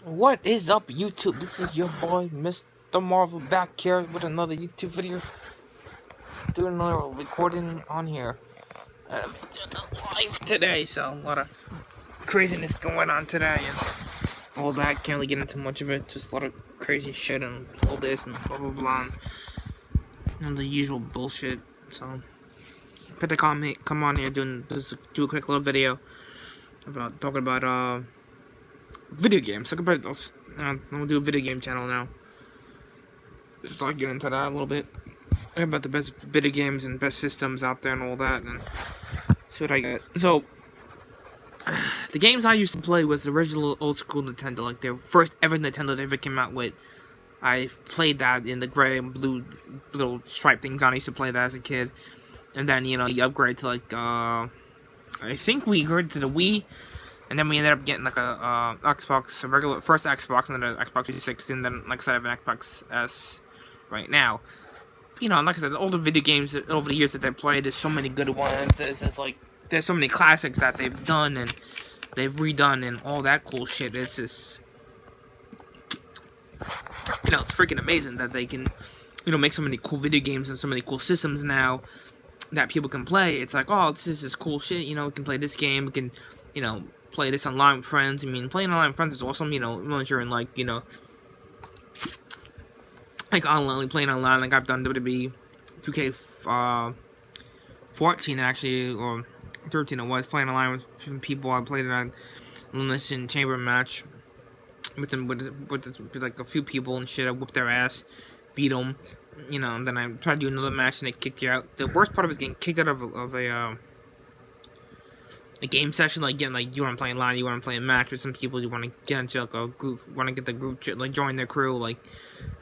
What is up, YouTube? This is your boy, Mr. Marvel, back here with another YouTube video. Doing another recording on here. I'm doing it live today, so a lot of craziness going on today and all that. Can't really get into much of it. Just a lot of crazy shit and all this and blah blah blah. And the usual bullshit. So, put the comment, come on here, do a quick little video about talking about video games. Talk about those. I'm gonna do a video game channel now. Just start getting into that a little bit. About the best video games and best systems out there and all that, and see what I get. So, the games I used to play was the original old school Nintendo, like the first ever Nintendo that ever came out with. I played that in the gray and blue little stripe things on. I used to play that as a kid, and then you upgrade to like I think we upgraded to the Wii, and then we ended up getting like a Xbox, a regular first Xbox, and then an Xbox 360, and then like I said, I have an Xbox S right now. Like I said, all the video games over the years that they played, there's so many good ones. There's so many classics that they've done and they've redone and all that cool shit. It's just, it's freaking amazing that they can, make so many cool video games and so many cool systems now that people can play. It's like, oh, this is cool shit. We can play this game. We can, play this online with friends. I mean, playing online with friends is awesome. Once you're in like online, playing online, like I've done WWE 2K 14 actually, or 13 it was, playing online with some people. I played it on Elimination Chamber match with like a few people and shit. I whooped their ass, beat them, and then I tried to do another match and they kicked you out. The worst part of it is getting kicked out of a game session, like getting like you want to play online, you want to play a match with some people, you want to get into like a group, want to get the group, like join their crew, like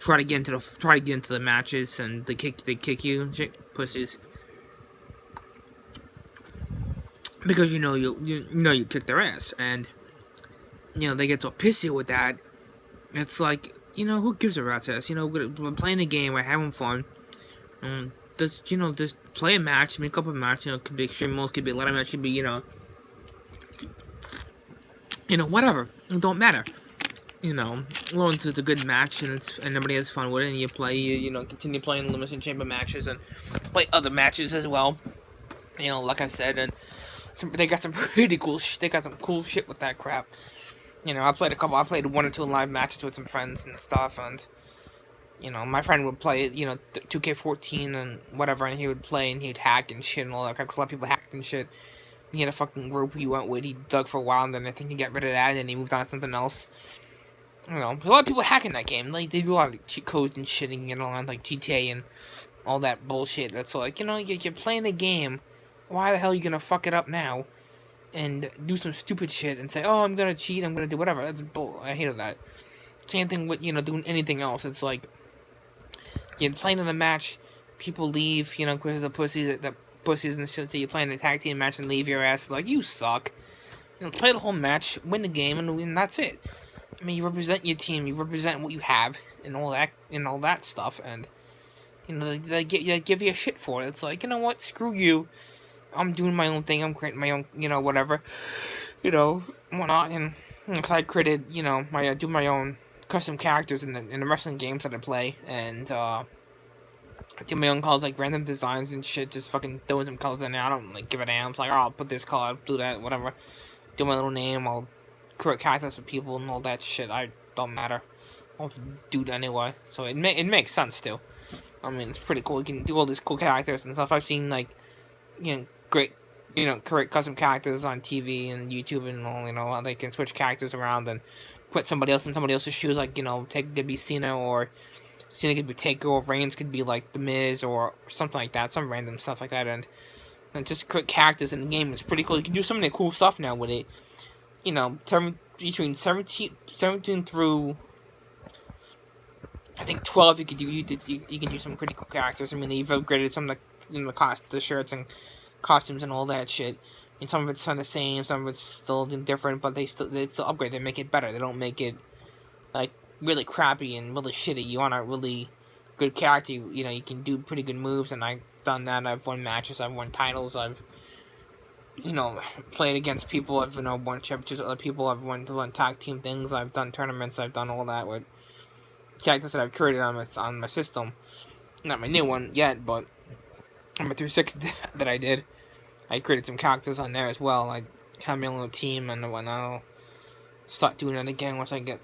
try to get into the matches, and they kick you, shit, pussies, because you kick their ass, and they get so pissy with that. It's like, who gives a rat's ass? We're playing a game, we're having fun. Just play a match, make up a match. It could be extreme rules, could be a ladder match, could be whatever. It don't matter. As long as it's a good match and everybody has fun with it, and you play, continue playing Elimination Chamber matches and play other matches as well. Like I said, and they got some pretty cool. They got some cool shit with that crap. I played one or two live matches with some friends and stuff, and my friend would play 2K14 and whatever, and he would play and he'd hack and shit and all that crap. Cause a lot of people hacked and shit. He had a fucking group he went with. He dug for a while, and then I think he got rid of that, and then he moved on to something else. A lot of people hacking that game. Like, they do a lot of cheat codes and shitting, on like GTA and all that bullshit. That's like, you're playing a game. Why the hell are you gonna fuck it up now and do some stupid shit and say, oh, I'm gonna cheat, I'm gonna do whatever? That's bull. I hated that. Same thing with doing anything else. It's like you're playing in a match, people leave, because the pussies and shit. So you're playing a tag team match and leave your ass. Like, you suck. Play the whole match, win the game, and that's it. I mean, you represent your team, you represent what you have, and all that stuff, and they give you a shit for it. It's like, what? Screw you. I'm doing my own thing. I'm creating my own, whatever, whatnot. And cause I created, I do my own custom characters in the wrestling games that I play, and I do my own colors, like random designs and shit. Just fucking throwing some colors in there. I don't like give a damn. It's like, oh, I'll put this color, I'll do that, whatever. Do my little name. I'll create characters for people and all that shit. I don't matter. I'll do it anyway. So it makes sense too. I mean, it's pretty cool. You can do all these cool characters and stuff. I've seen like, great, create custom characters on TV and YouTube and all. They can switch characters around and put somebody else in somebody else's shoes. Like Take could be Cena, or Cena could be Taker, or Reigns could be like The Miz or something like that. Some random stuff like that, and just create characters in the game. It's pretty cool. You can do so many cool stuff now with it. Between 17 through I think 12, you can do some pretty cool characters. I mean, they've upgraded some of the shirts and costumes and all that shit. And some of it's kind of the same, some of it's still different, but they still upgrade. They make it better. They don't make it like really crappy and really shitty. You want a really good character. You can do pretty good moves, and I've done that. I've won matches. I've won titles. I've played against people. I've won championships. Other people. I've won tag team things. I've done tournaments. I've done all that with characters that I've created on my system. Not my new one yet, but on my 360 that I did. I created some characters on there as well. I have my own little team, and when I'll start doing that again once I get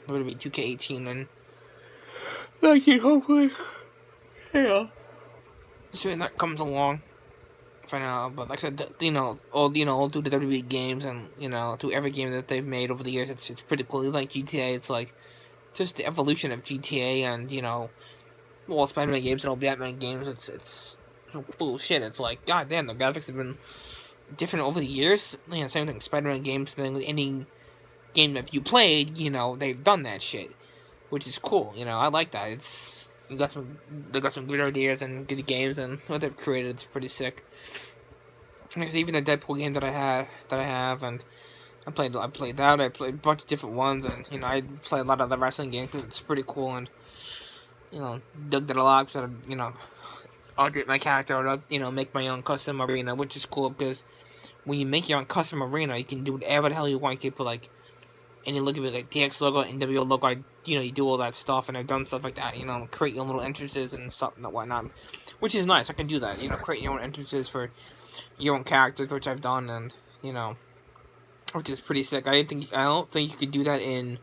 a little bit 2K18 and 19, hopefully. Yeah. Soon that comes along. For now, but like I said, all through the WWE games and through every game that they've made over the years, it's pretty cool. It's like GTA, it's like just the evolution of GTA and all Spider-Man games and all Batman games. It's cool shit. It's like goddamn, the graphics have been different over the years. Same thing, Spider-Man games. Then with any game that you played, they've done that shit, which is cool. I like that. They got some good ideas and good games, and what they've created, it's pretty sick. Because even the Deadpool game that I have, and I played that. I played a bunch of different ones, and I play a lot of the wrestling games because it's pretty cool, and dug that a lot. So update my character, or make my own custom arena, which is cool because when you make your own custom arena, you can do whatever the hell you want. You can put like any look at it, like DX logo, NWO logo, you do all that stuff, and I've done stuff like that, create your own little entrances and stuff and whatnot, which is nice. I can do that, create your own entrances for your own characters, which I've done, and, which is pretty sick. I don't think you could do that in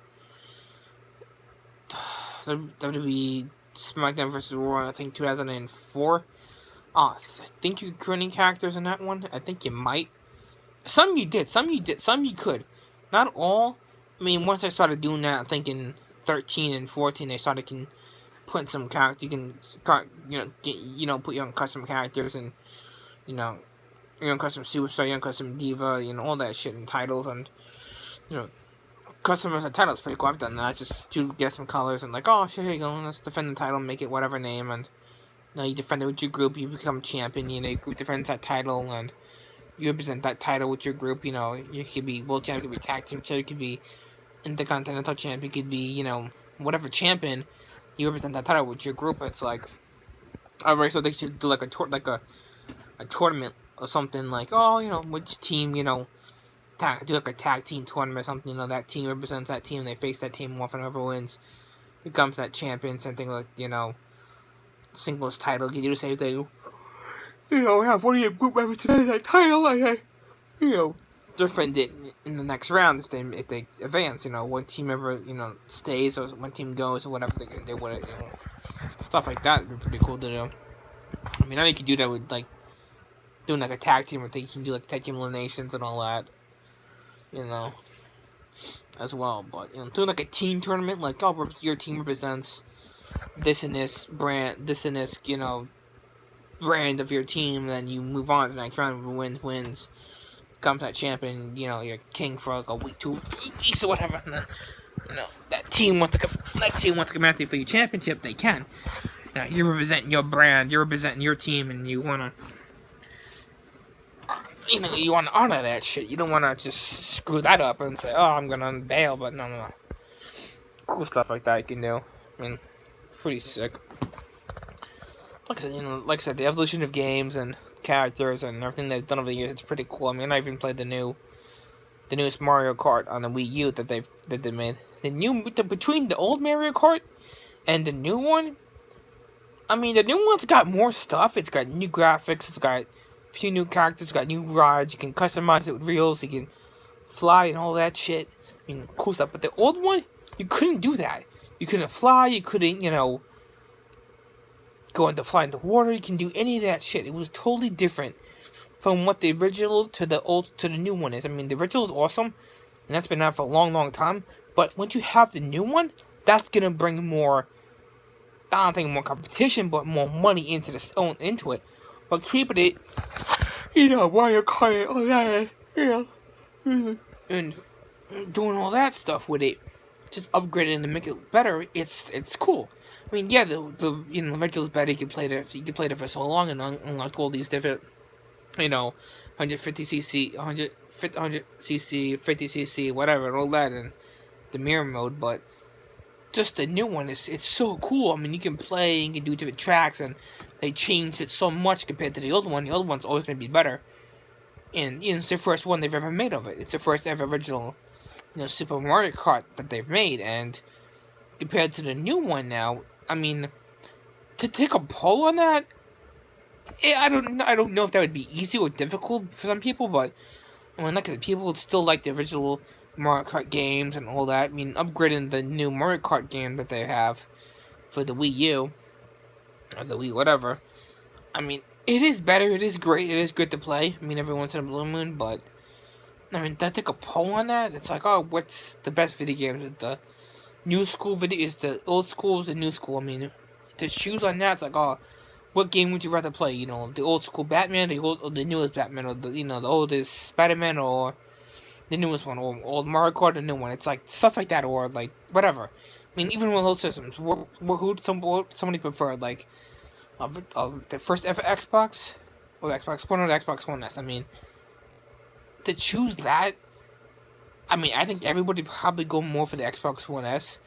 WWE SmackDown vs. Raw, I think 2004. I think you could create any characters in that one. I think you might. Some you did, some you could. Not all. I mean, once I started doing that, I think in 13 and 14, they started putting some characters. You can, put your own custom characters and, your own custom superstar, your own custom diva, all that shit and titles and, customers and titles. Pretty cool. I've done that just to get some colors and like, oh shit, here you go. Let's defend the title, make it whatever name, and you defend it with your group. You become champion. Your group defends that title and you represent that title with your group. You could be world champion, you could be tag team champion, you could be intercontinental champion, could be, whatever champion, you represent that title with your group. It's like, alright, so they should do like a tournament or something, like, oh, which team, do like a tag team tournament or something, that team represents that team, they face that team off, and whoever wins becomes that champion. Something like, singles title, you do the same thing, have one of your group members defend that title, and defend it in the next round if they advance. One team member stays or one team goes or whatever they're gonna do with it. Stuff like that would be pretty cool to do. I mean, I know you could do that with like doing like a tag team, or you can do like tag team eliminations and all that. As well. But doing like a team tournament, like your team represents this and this brand, brand of your team, and then you move on to the next round. Wins. Becomes that champion, you're king for like a week, 2 weeks or whatever, and then, that team wants to come after you for your championship, they can. You're representing your brand, you're representing your team, and you wanna honor that shit. You don't wanna just screw that up and say, oh, I'm gonna bail, but no. Cool stuff like that you can do. I mean, pretty sick. Like I said, the evolution of games and characters and everything they've done over the years, it's pretty cool. I mean, I even played the newest Mario Kart on the Wii U that they made. Between the old Mario Kart and the new one, I mean, the new one's got more stuff. It's got new graphics. It's got a few new characters. It's got new rides. You can customize it with reels. You can fly and all that shit. I mean, cool stuff. But the old one, you couldn't do that. You couldn't fly. You couldn't, go into fly into water. You can do any of that shit. It was totally different from what the original to the new one is. I mean, the original is awesome, and that's been out for a long, long time. But once you have the new one, that's gonna bring more. I don't think more competition, but more money into it. But keeping it, Mario Kart, all that, and doing all that stuff with it, just upgrade it and make it better. It's cool. I mean, yeah, the original's better. You can play it for so long and unlock all these different, 150cc, 100cc, 50cc, whatever, and all that, and the mirror mode. But just the new one it's so cool. I mean, you can play, you can do different tracks, and they changed it so much compared to the old one. The old one's always gonna be better. and it's the first one they've ever made of it. It's the first ever original, Super Mario Kart that they've made, and compared to the new one now, I mean, to take a poll on that, I don't know if that would be easy or difficult for some people, but I mean, like people would still like the original Mario Kart games and all that. I mean, upgrading the new Mario Kart game that they have for the Wii U or the Wii whatever. I mean, it is better. It is great. It is good to play. I mean, every once in a blue moon, but I mean, to take a poll on that, it's like, oh, what's the best video games? Is the new school video? Is the old school? Is the new school? I mean, to choose on that, it's like, oh, what game would you rather play? The old school Batman, or the newest Batman, or the oldest Spider-Man, or the newest one, or old Mario Kart, the new one. It's like stuff like that, or like whatever. I mean, even with those systems, who somebody preferred, like of the first ever Xbox, or the Xbox One, or the Xbox One S. I mean, to choose that, I mean, I think everybody probably go more for the Xbox One S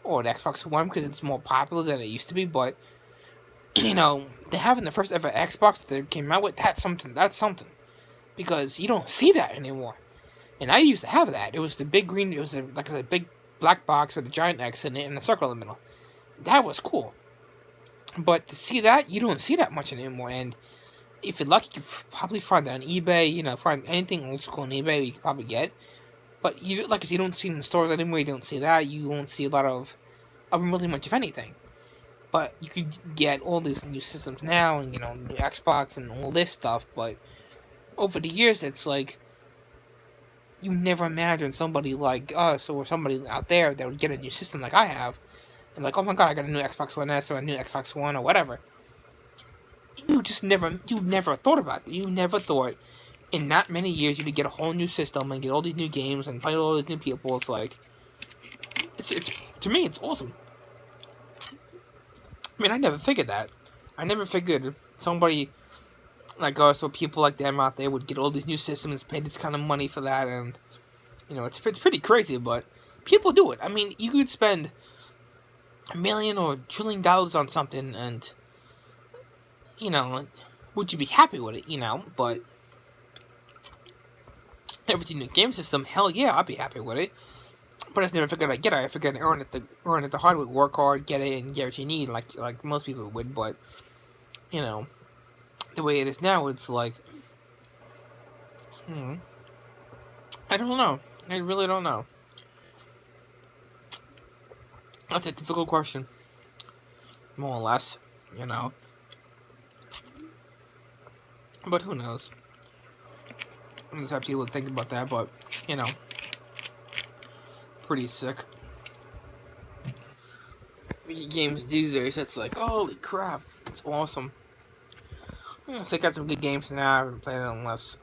or the Xbox One because it's more popular than it used to be. But they having the first ever Xbox that they came out with, that's something. That's something because you don't see that anymore. And I used to have that. It was the big green. It was like a big black box with a giant X in it and a circle in the middle. That was cool. But to see that, you don't see that much anymore. And if you're lucky, you can probably find that on eBay. Find anything old school on eBay you can probably get. But you don't see it in stores anymore. You don't see that. You won't see a lot of really much of anything. But you could get all these new systems now, and new Xbox and all this stuff. But over the years, it's like you never imagine somebody like us or somebody out there that would get a new system like I have, and like, oh my god, I got a new Xbox One S or a new Xbox One or whatever. You never thought about it. You never thought in that many years you'd get a whole new system and get all these new games and play with all these new people. It's like, it's to me, it's awesome. I mean, I never figured that. I never figured somebody like us or people like them out there would get all these new systems, pay this kind of money for that, and it's pretty crazy, but people do it. I mean, you could spend $1 million or $1 trillion on something, and would you be happy with it? But every new game system, hell yeah, I'd be happy with it. But I just never figured I'd get it. I figured I'd earn it the hard way, work hard, get it, and get what you need, like most people would. But the way it is now, it's like, I don't know. I really don't know. That's a difficult question, more or less, But who knows? I just have people to think about that, but pretty sick. Video games these days, it's like, holy crap, it's awesome. So I got some good games now. I haven't played it unless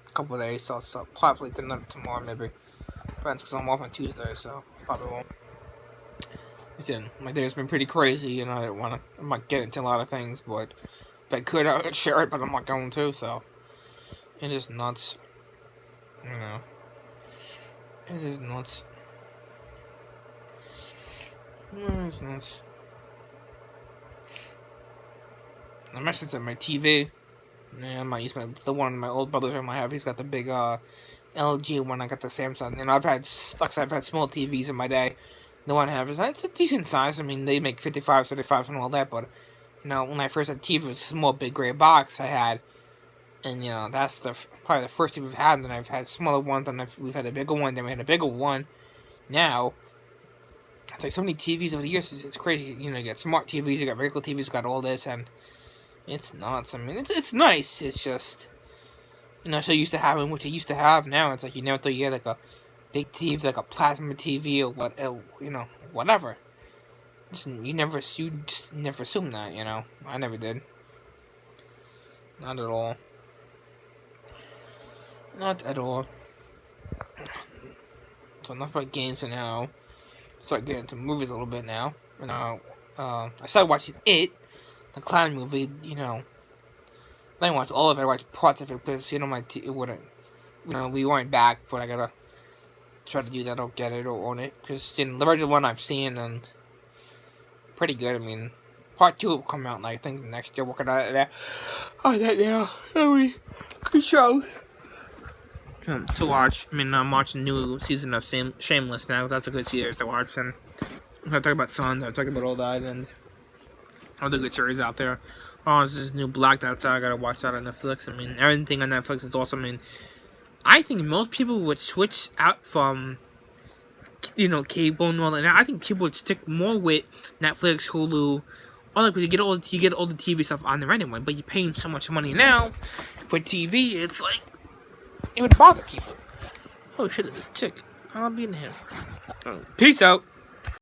a couple of days, so I'll probably play tomorrow maybe. Depends, because I'm off on Tuesday, so probably won't. My day's been pretty crazy, I might get into a lot of things, but if I could, I would share it, but I'm not going to, so it is nuts. It is nuts. It's nuts. I messed up my TV. Yeah, I might use the one my old brother's room I have. He's got the big LG one. I got the Samsung. I've had small TVs in my day. The one I have it's a decent size. I mean, they make 55s, 35s, and all that. But when I first had TV, it was a small, big gray box I had, and that's probably the first TV we've had. And then I've had smaller ones, and we've had a bigger one. Then we had a bigger one. Now, it's like so many TVs over the years. It's crazy. You get smart TVs, you got regular TVs, you got all this, and it's nuts. I mean, it's nice. It's just so used to having what you used to have. Now it's like you never thought you had like a big TV, like a plasma TV or whatever. You just never assumed that. I never did. Not at all. Not at all. So enough about games for now. Start getting into movies a little bit now. I started watching It, the clown movie. I didn't watch all of it. I watched parts of it because we weren't back, but I gotta try to do that or get it or own it because the original one I've seen and pretty good. I mean, part 2 will come out I think next year. Working on that now. Good show. to watch. I mean, I'm watching the new season of Shameless now. That's a good series to watch. And if I talk about Sons, I talk about Old Island. Other good series out there. Oh, there's this new Blacked Outside. I gotta watch that on Netflix. I mean, everything on Netflix is awesome. I mean, I think most people would switch out from, cable and all that. I think people would stick more with Netflix, Hulu, all that, because you get all the TV stuff on there anyway. But you're paying so much money now for TV. It's like it would bother people. Oh shit! It's a tick. I'll be in here. Peace out.